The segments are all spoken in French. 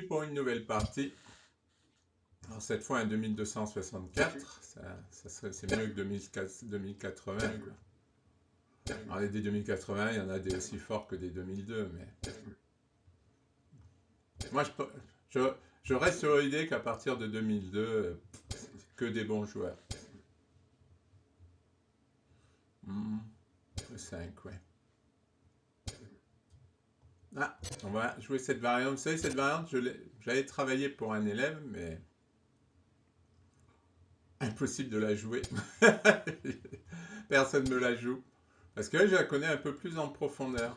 Pour une nouvelle partie. Alors cette fois un 2264, c'est mieux que 2080. Quoi. Alors des 2080, il y en a des aussi forts que des 2002, mais moi je reste sur l'idée qu'à partir de 2002, c'est que des bons joueurs. Le 5, ouais. Ah, on va jouer cette variante. Vous savez, cette variante, j'avais travaillé pour un élève, mais impossible de la jouer. Personne ne me la joue. Parce que là, je la connais un peu plus en profondeur.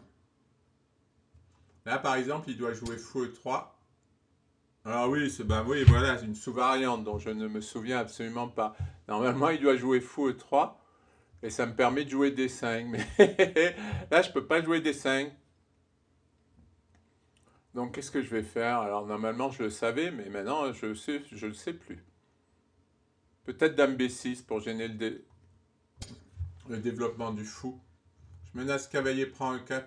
Là, par exemple, il doit jouer fou E3. Alors oui, oui, voilà, c'est une sous-variante dont je ne me souviens absolument pas. Normalement, il doit jouer fou E3 et ça me permet de jouer D5. Mais là, je ne peux pas jouer D5. Donc, qu'est-ce que je vais faire? Alors, normalement, je le savais, mais maintenant, je ne le sais plus. Peut-être Dame B6 pour gêner le développement du fou. Je menace cavalier prend E4.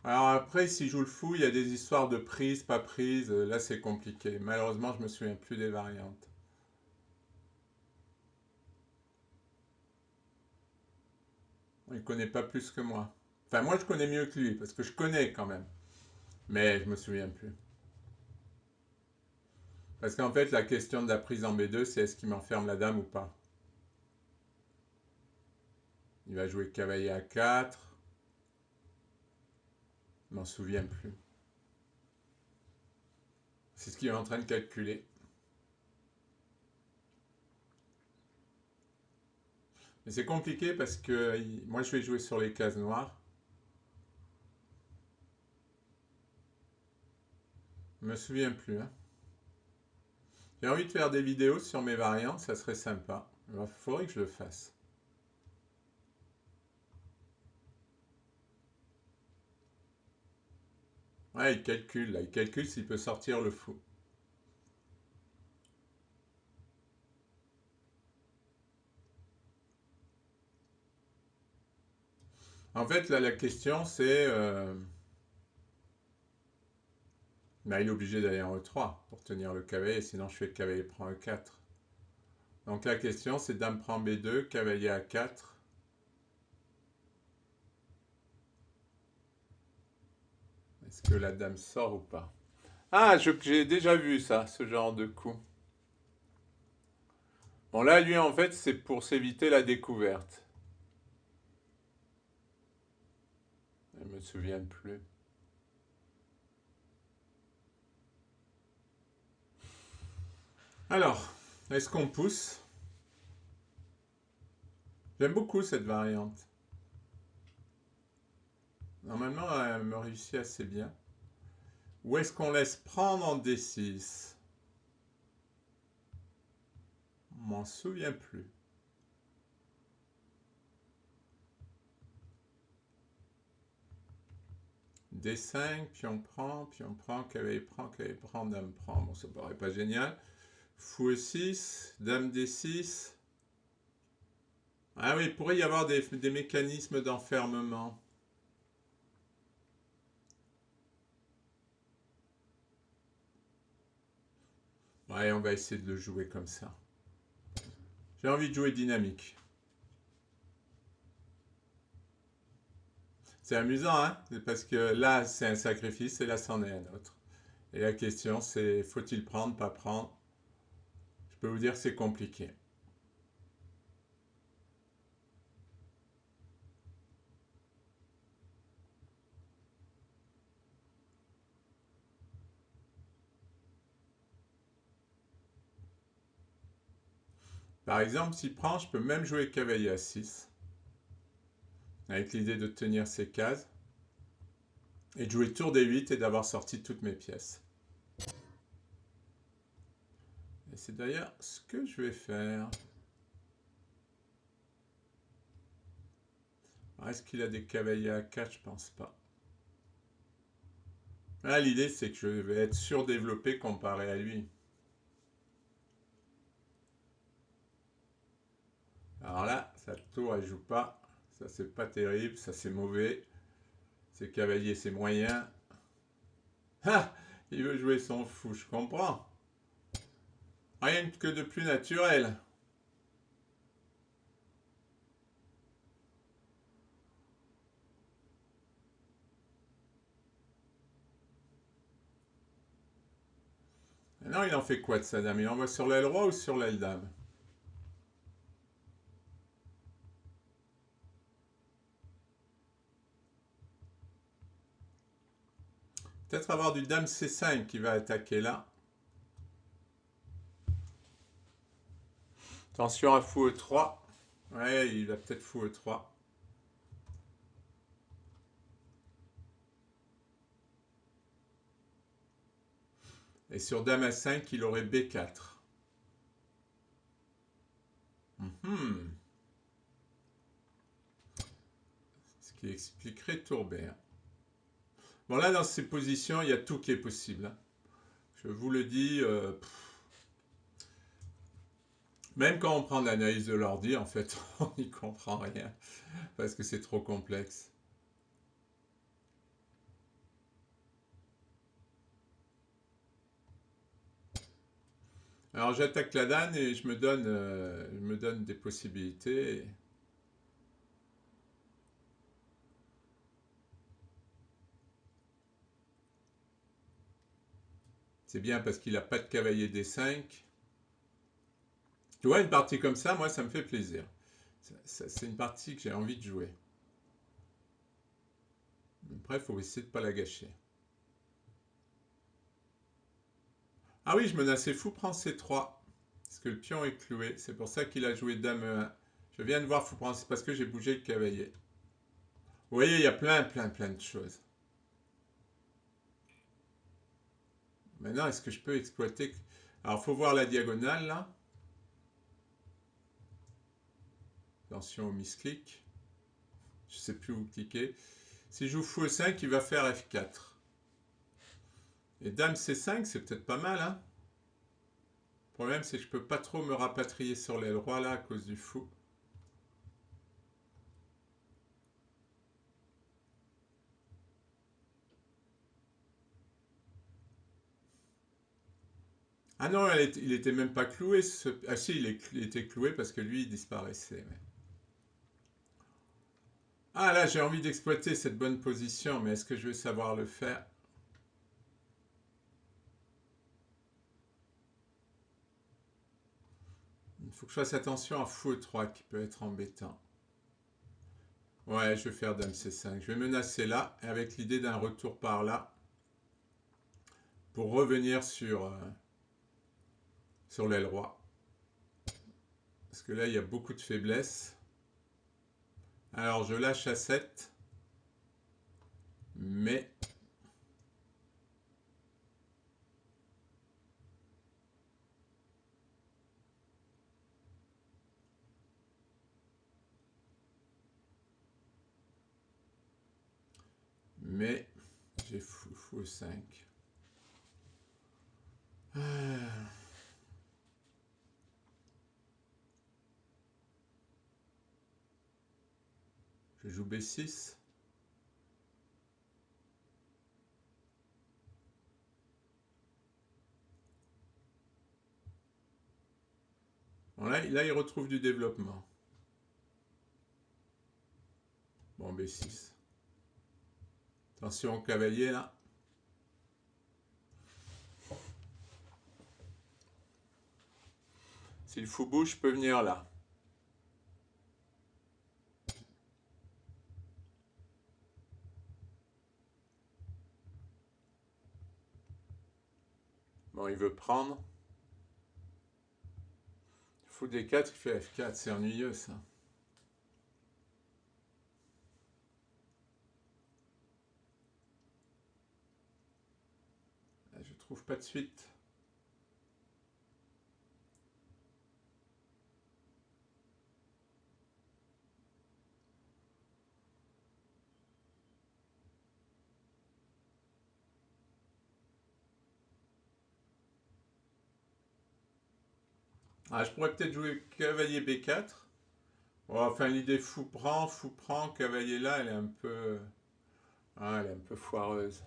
Alors après, s'il joue le fou, il y a des histoires de prise, pas prise. Là, c'est compliqué. Malheureusement, je me souviens plus des variantes. Il connaît pas plus que moi. Enfin, moi, je connais mieux que lui, parce que je connais quand même. Mais je me souviens plus. Parce qu'en fait, la question de la prise en B2, c'est est-ce qu'il m'enferme la dame ou pas. Il va jouer cavalier A4. Je m'en souviens plus. C'est ce qu'il est en train de calculer. Mais c'est compliqué parce que moi, je vais jouer sur les cases noires. Je me souviens plus. Hein. J'ai envie de faire des vidéos sur mes variantes, ça serait sympa. Il faudrait que je le fasse. Ouais, il calcule, là. Il calcule s'il peut sortir le fou. En fait, là, la question, c'est... il est obligé d'aller en E3 pour tenir le cavalier, sinon je fais le cavalier prend E4. Donc la question, c'est dame prend B2, cavalier A4. Est-ce que la dame sort ou pas? Ah, j'ai déjà vu ça, ce genre de coup. Bon, là, lui, en fait, c'est pour s'éviter la découverte. Je ne me souviens plus. Alors, est-ce qu'on pousse? J'aime beaucoup cette variante. Normalement, elle me réussit assez bien. Ou est-ce qu'on laisse prendre en D6? Je m'en souviens plus. D5, puis on prend, cavalier prend, dame prend. Bon, ça paraît pas génial. Fou E6, dame D6. Ah oui, il pourrait y avoir des mécanismes d'enfermement. Ouais, on va essayer de le jouer comme ça. J'ai envie de jouer dynamique. C'est amusant, hein? Parce que là, c'est un sacrifice et là, c'en est un autre. Et la question, c'est faut-il prendre, pas prendre? Je peux vous dire que c'est compliqué. Par exemple, s'il prend, je peux même jouer cavalier à 6, avec l'idée de tenir ses cases, et de jouer tour D8 et d'avoir sorti toutes mes pièces. Et c'est d'ailleurs ce que je vais faire. Est-ce qu'il a des cavaliers à 4? Je pense pas. Là, l'idée, c'est que je vais être surdéveloppé comparé à lui. Alors là, sa tour, elle joue pas. Ça, c'est pas terrible. Ça, c'est mauvais. C'est cavalier, c'est moyen. Ah, il veut jouer son fou, je comprends. Rien que de plus naturel. Non, il en fait quoi de sa dame? Il envoie sur l'aile roi ou sur l'aile dame? Peut-être avoir du dame C5 qui va attaquer là. Attention à fou E3. Ouais, il va peut-être fou E3. Et sur dame A5, il aurait B4. Ce qui expliquerait tour B. Bon, là, dans ces positions, il y a tout qui est possible. Hein. Je vous le dis, même quand on prend l'analyse de l'ordi, en fait, on n'y comprend rien. Parce que c'est trop complexe. Alors, j'attaque la dame et je me donne des possibilités. C'est bien parce qu'il n'a pas de cavalier D5. Tu vois, une partie comme ça, moi, ça me fait plaisir. C'est une partie que j'ai envie de jouer. Après, il faut essayer de ne pas la gâcher. Ah oui, je menaçais fou prend C3. Parce que le pion est cloué. C'est pour ça qu'il a joué dame E1. Je viens de voir fou prend, c'est parce que j'ai bougé le cavalier. Vous voyez, il y a plein de choses. Maintenant, est-ce que je peux exploiter... Alors, il faut voir la diagonale, là. Attention au misclic. Je ne sais plus où cliquer. Si je joue fou E5, il va faire F4. Et dame C5, c'est peut-être pas mal, hein. Le problème, c'est que je peux pas trop me rapatrier sur l'aile roi, là, à cause du fou. Ah non, il était même pas cloué. Ah si, il était cloué parce que lui, il disparaissait. Ouais. Ah là, j'ai envie d'exploiter cette bonne position, mais est-ce que je vais savoir le faire? Il faut que je fasse attention à fou E3 qui peut être embêtant. Ouais, je vais faire dame C5. Je vais menacer là, avec l'idée d'un retour par là, pour revenir sur l'aile roi. Parce que là, il y a beaucoup de faiblesses. Alors, je lâche à 7. Mais... Mais... J'ai fou 5. Je joue B6. Bon, là, il retrouve du développement. Bon, B6. Attention au cavalier, là. Si le fou bouge, je peux venir là. Bon, il veut prendre. Fou D4, il fait F4. C'est ennuyeux, ça. Je trouve pas de suite. Ah, je pourrais peut-être jouer cavalier B4. Bon, enfin, l'idée fou prend, cavalier là, elle est un peu... Ah, elle est un peu foireuse.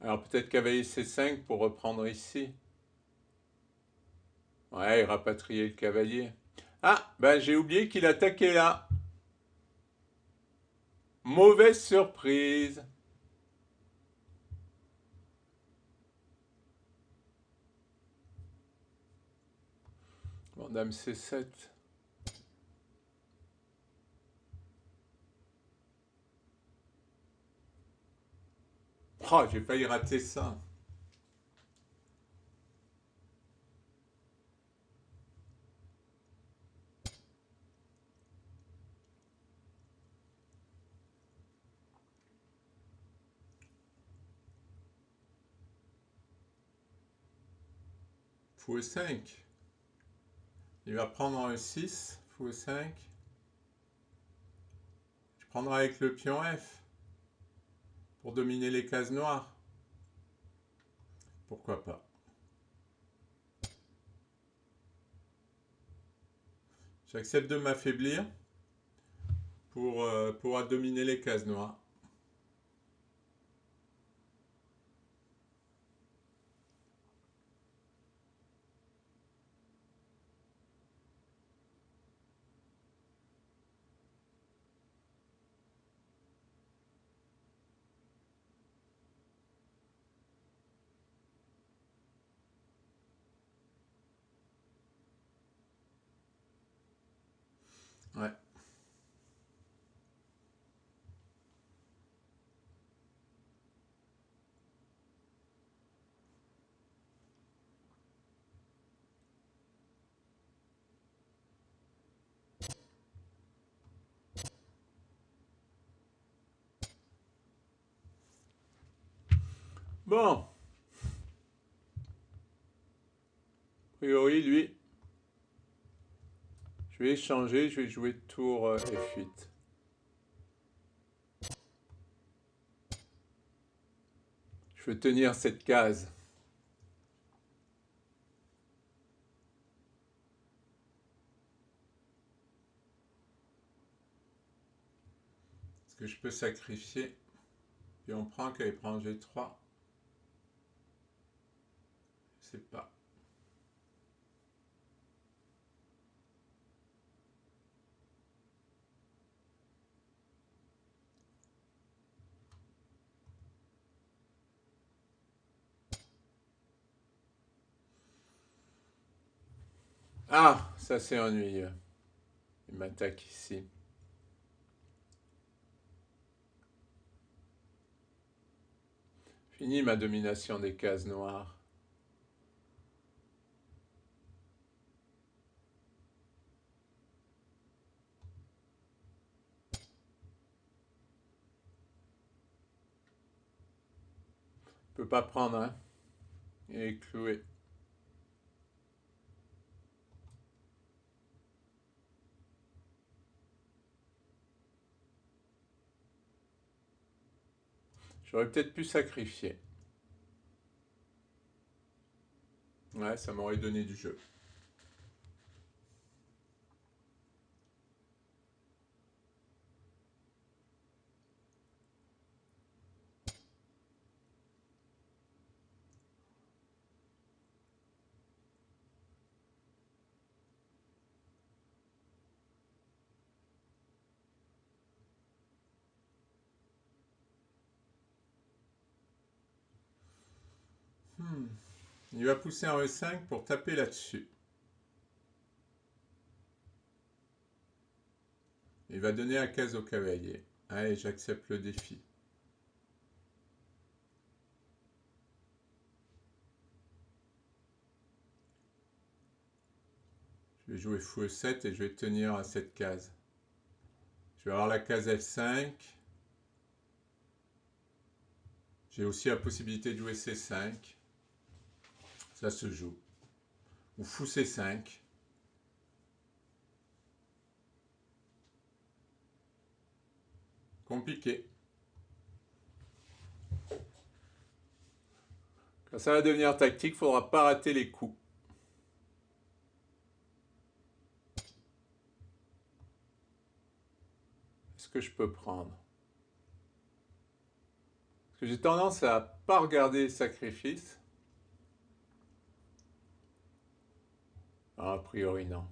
Alors peut-être cavalier C5 pour reprendre ici. Ouais, et rapatrier le cavalier. Ah, ben j'ai oublié qu'il attaquait là. Mauvaise surprise. Bon, dame C7. Oh, j'ai failli rater ça. Fou E5. Il va prendre en E6. Fou E5. Je prendrai avec le pion F. Pour dominer les cases noires. Pourquoi pas. J'accepte de m'affaiblir pour pouvoir dominer les cases noires. Ouais. Bon. A priori, lui, je vais échanger, je vais jouer tour F8. Je veux tenir cette case. Est-ce que je peux sacrifier? Puis on prend qu'elle prend G3. Je sais pas. Ah, ça c'est ennuyeux. Il m'attaque ici. Fini ma domination des cases noires. Je peux pas prendre, hein. Il est cloué. J'aurais peut-être pu sacrifier. Ouais, ça m'aurait donné du jeu. Il va pousser en E5 pour taper là-dessus. Il va donner la case au cavalier. Allez, j'accepte le défi. Je vais jouer fou E7 et je vais tenir à cette case. Je vais avoir la case F5. J'ai aussi la possibilité de jouer C5. Ça se joue. Ou fou C5. Compliqué. Quand ça va devenir tactique, il ne faudra pas rater les coups. Est-ce que je peux prendre? Parce que j'ai tendance à pas regarder les sacrifices. Ah, a priori, non.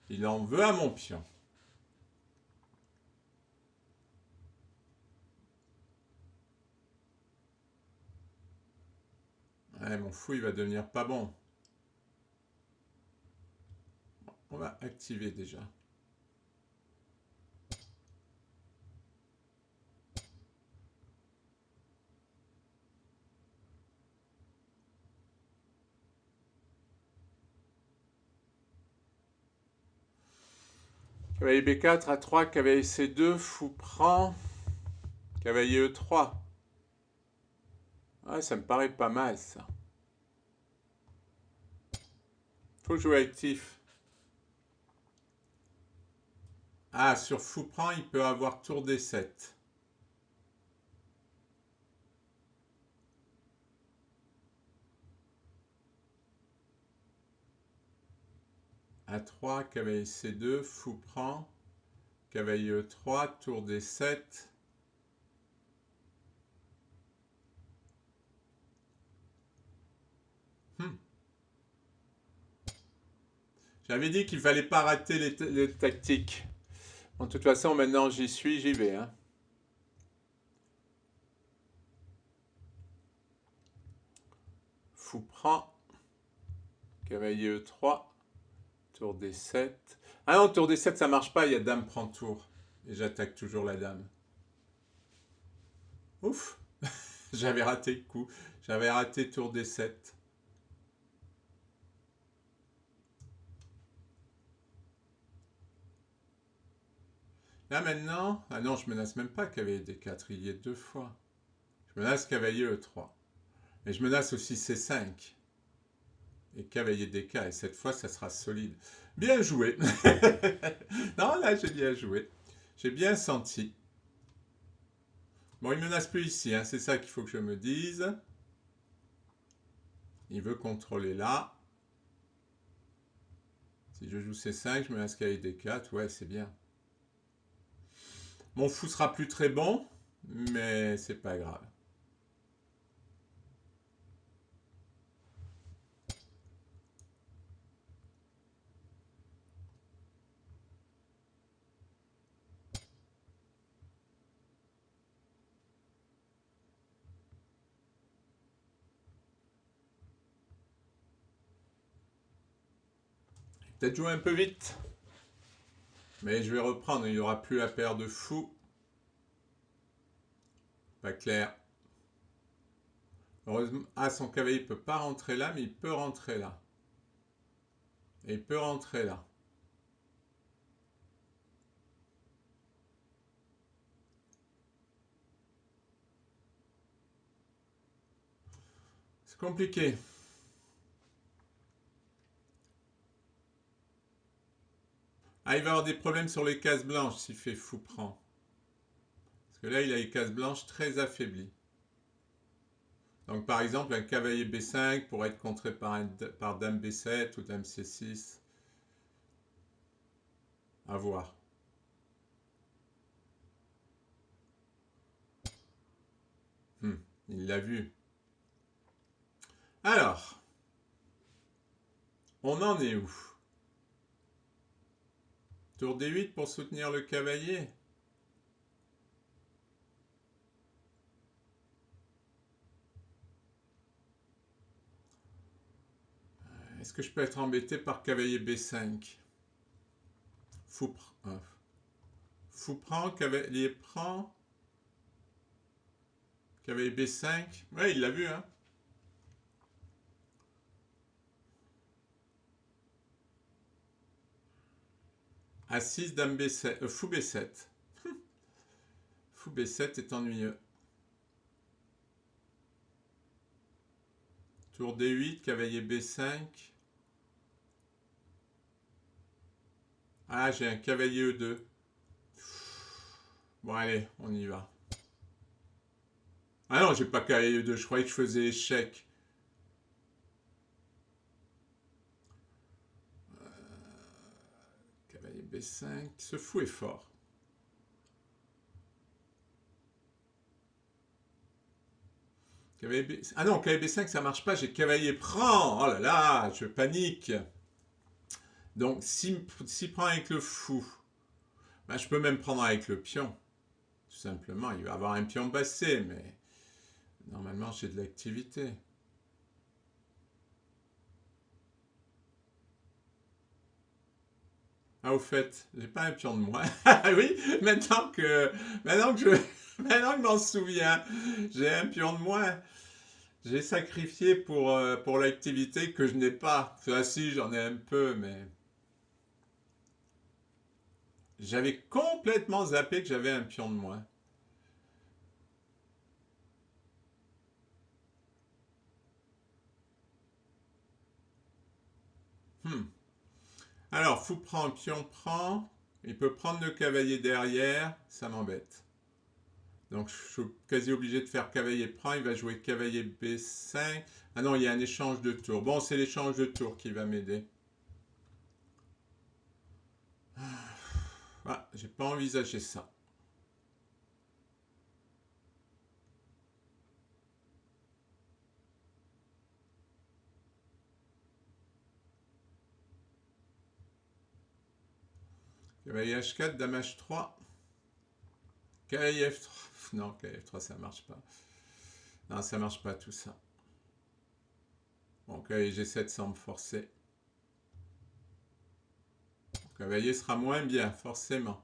Il en veut à mon pion. Ouais, mon fou, il va devenir pas bon. On va activer déjà. Cavalier B4, A3, cavalier C2, fou prend. Cavalier E3. Ouais, ça me paraît pas mal ça. Faut jouer actif. Ah, sur fou prend, il peut avoir tour D7. A3, cavalier C2, fou prend. Cavalier E3, tour D7. J'avais dit qu'il fallait pas rater les tactiques. Bon, de toute façon, maintenant j'y suis, j'y vais. Hein. Fou prend. Cavalier E3. Tour D7. Ah non, tour D7, ça marche pas, il y a dame prend tour. Et j'attaque toujours la dame. Ouf. J'avais raté le coup. J'avais raté tour D7. Là maintenant, ah non, je menace même pas cavalier D4, il y est deux fois. Je menace cavalier E3. Mais je menace aussi C5. Et cavalier D4, et cette fois, ça sera solide. Bien joué. Non, là, j'ai bien joué. J'ai bien senti. Bon, il menace plus ici, hein, c'est ça qu'il faut que je me dise. Il veut contrôler là. Si je joue C5, je menace cavalier D4, ouais, c'est bien. Mon fou sera plus très bon, mais c'est pas grave. Peut-être jouer un peu vite. Mais je vais reprendre, il n'y aura plus la paire de fous. Pas clair. Heureusement, ah, son cavalier ne peut pas rentrer là, mais il peut rentrer là. Et il peut rentrer là. C'est compliqué. Ah, il va avoir des problèmes sur les cases blanches s'il fait fou prend. Parce que là, il a les cases blanches très affaiblies. Donc, par exemple, un cavalier B5 pourrait être contré par dame B7 ou dame C6. À voir. Il l'a vu. Alors, on en est où? Tour D8 pour soutenir le cavalier. Est-ce que je peux être embêté par cavalier B5? Fou prend, cavalier prend. Cavalier B5. Ouais, il l'a vu, hein. A6, dame B7. Fou B7. Fou B7 est ennuyeux. Tour D8, cavalier B5. Ah, j'ai un cavalier E2. Bon, allez, on y va. Ah non, j'ai pas cavalier E2, je croyais que je faisais échec. Cavalier B5. Ce fou est fort. Ah non, cavalier B5, ça marche pas, j'ai cavalier prend. Oh là là, je panique. Donc, s'il prend avec le fou, bah, je peux même prendre avec le pion. Tout simplement, il va avoir un pion bassé, mais normalement, j'ai de l'activité. Ah, au fait, j'ai pas un pion de moins. Ah oui, maintenant que je, maintenant que je m'en souviens, j'ai un pion de moins. J'ai sacrifié pour l'activité que je n'ai pas. Enfin, si, j'en ai un peu, mais j'avais complètement zappé que j'avais un pion de moins. Hmm. Alors, fou prend, pion prend. Il peut prendre le cavalier derrière. Ça m'embête. Donc, je suis quasi obligé de faire cavalier prend. Il va jouer cavalier B5. Ah non, il y a un échange de tours. Bon, c'est l'échange de tours qui va m'aider. Ah, j'ai pas envisagé ça. Cavalier H4, dame H3. Cavalier F3. Non, cavalier F3, ça marche pas. Non, ça marche pas tout ça. Bon, cavalier G7 semble forcer. Le cavalier sera moins bien, forcément.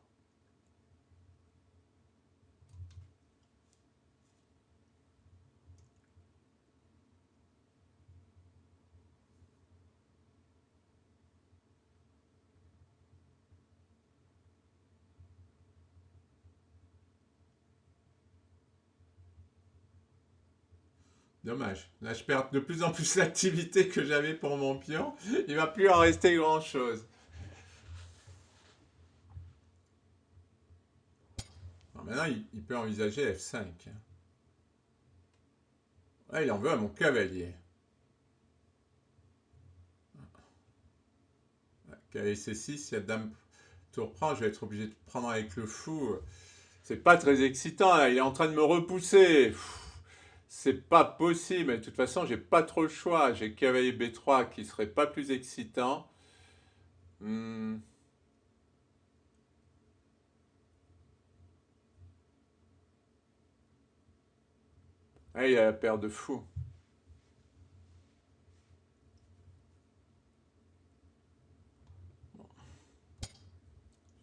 Dommage. Là, je perds de plus en plus l'activité que j'avais pour mon pion. Il va plus en rester grand-chose. Maintenant, il peut envisager F5. Ah, il en veut à mon cavalier. Cavalier C6, si la dame tour prend, je vais être obligé de prendre avec le fou. C'est pas très excitant, là. Il est en train de me repousser. C'est pas possible. Mais de toute façon, j'ai pas trop le choix. J'ai cavalier B3 qui serait pas plus excitant. Hmm. Ah, il a la paire de fou.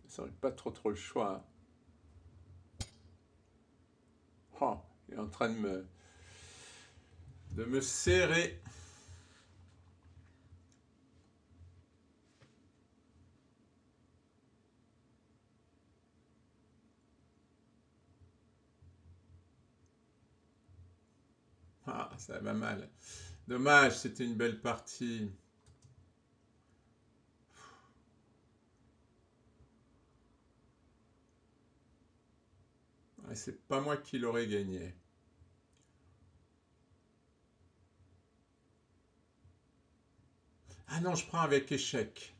Ça n'a pas trop le choix. Oh, il est en train de me serrer. Ah, ça va mal. Dommage, c'était une belle partie. Ouais, c'est pas moi qui l'aurais gagné. Ah non, je prends avec échec.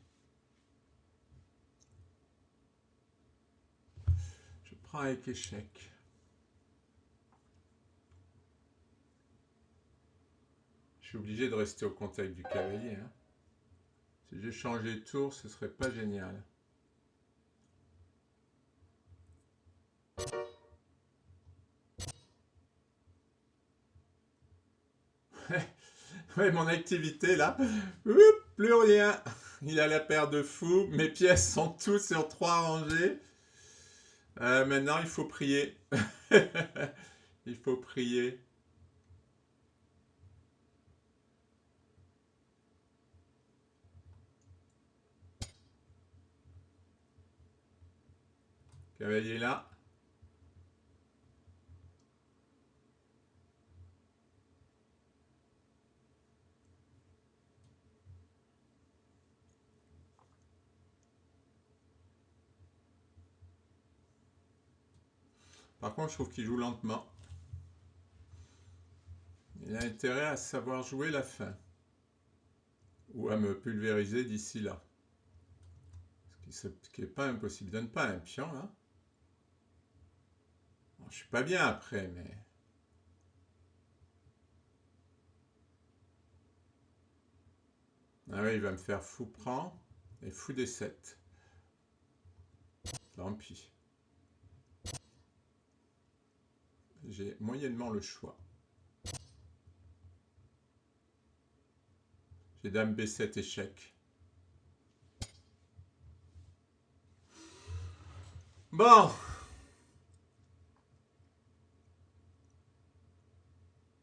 Je prends avec échec. Je suis obligé de rester au contact du cavalier, hein. Si j'ai changé de tour, ce serait pas génial. Ouais, mon activité là, plus rien. Il a la paire de fous. Mes pièces sont toutes sur trois rangées. Maintenant, il faut prier. Il faut prier. Cavalier là. Par contre, je trouve qu'il joue lentement. Il a intérêt à savoir jouer la fin. Ou à me pulvériser d'ici là. Ce qui n'est pas impossible. Il donne pas un pion là. Bon, je suis pas bien après, mais Ah oui, il va me faire fou prend et fou D7. Tant pis. J'ai moyennement le choix. J'ai dame B7 échec. Bon.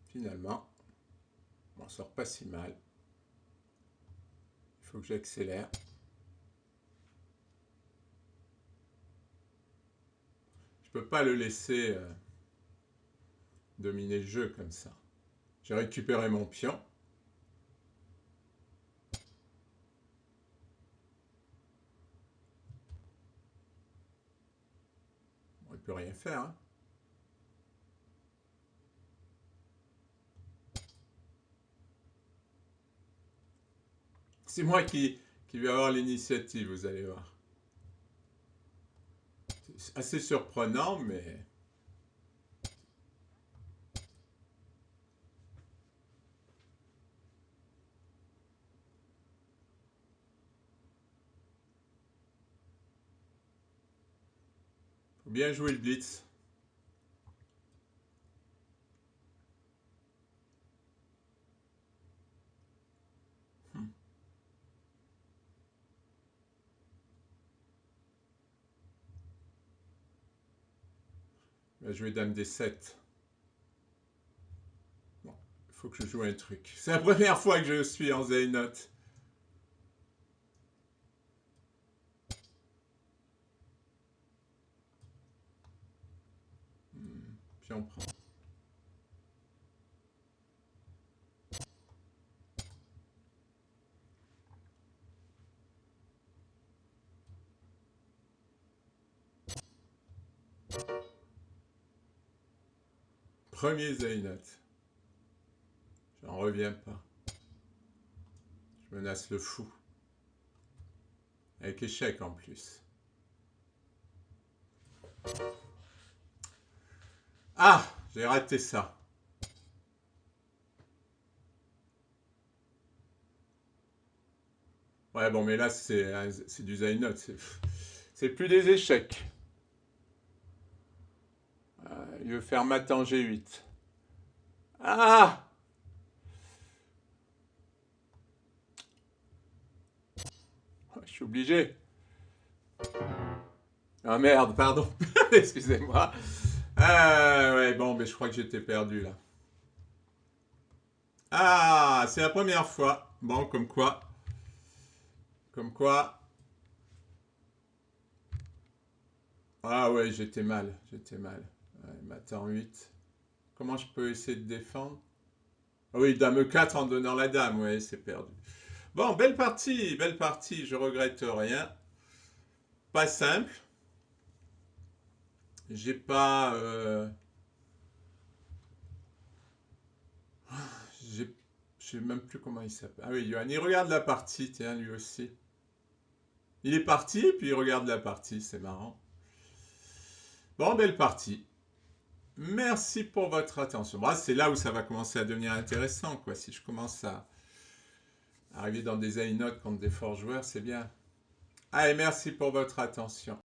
Finalement, on m'en sort pas si mal. Il faut que j'accélère. Je peux pas le laisser dominer le jeu comme ça. J'ai récupéré mon pion. Bon, il peut rien faire. Hein. C'est moi qui vais avoir l'initiative, vous allez voir. C'est assez surprenant, mais... Faut bien jouer le blitz. Il va jouer dame D7. Bon, il faut que je joue un truc. C'est la première fois que je suis en Zeynote. Puis on prend. Premier Zeynote. J'en reviens pas. Je menace le fou. Avec échec en plus. Ah, j'ai raté ça. Ouais, bon, mais là, c'est du Zeynote. C'est plus des échecs. Il veut faire mat en G8. Ah! Je suis obligé. Ah merde, pardon. Excusez-moi. Ouais, bon, mais je crois que j'étais perdu là. Ah, c'est la première fois. Bon, comme quoi. Comme quoi. Ah ouais, j'étais mal. J'étais mal. Ouais, mat en 8. Comment je peux essayer de défendre? Ah oui, dame 4 en donnant la dame. Ouais, c'est perdu. Bon, belle partie. Belle partie. Je regrette rien. Pas simple. J'ai pas... j'ai... Je sais même plus comment il s'appelle. Ah oui, Johan, il regarde la partie, tiens, lui aussi. Il est parti, puis il regarde la partie, c'est marrant. Bon, belle partie. Merci pour votre attention. Bon, c'est là où ça va commencer à devenir intéressant, quoi. Si je commence à arriver dans des high notes contre des forts joueurs, c'est bien. Allez, merci pour votre attention.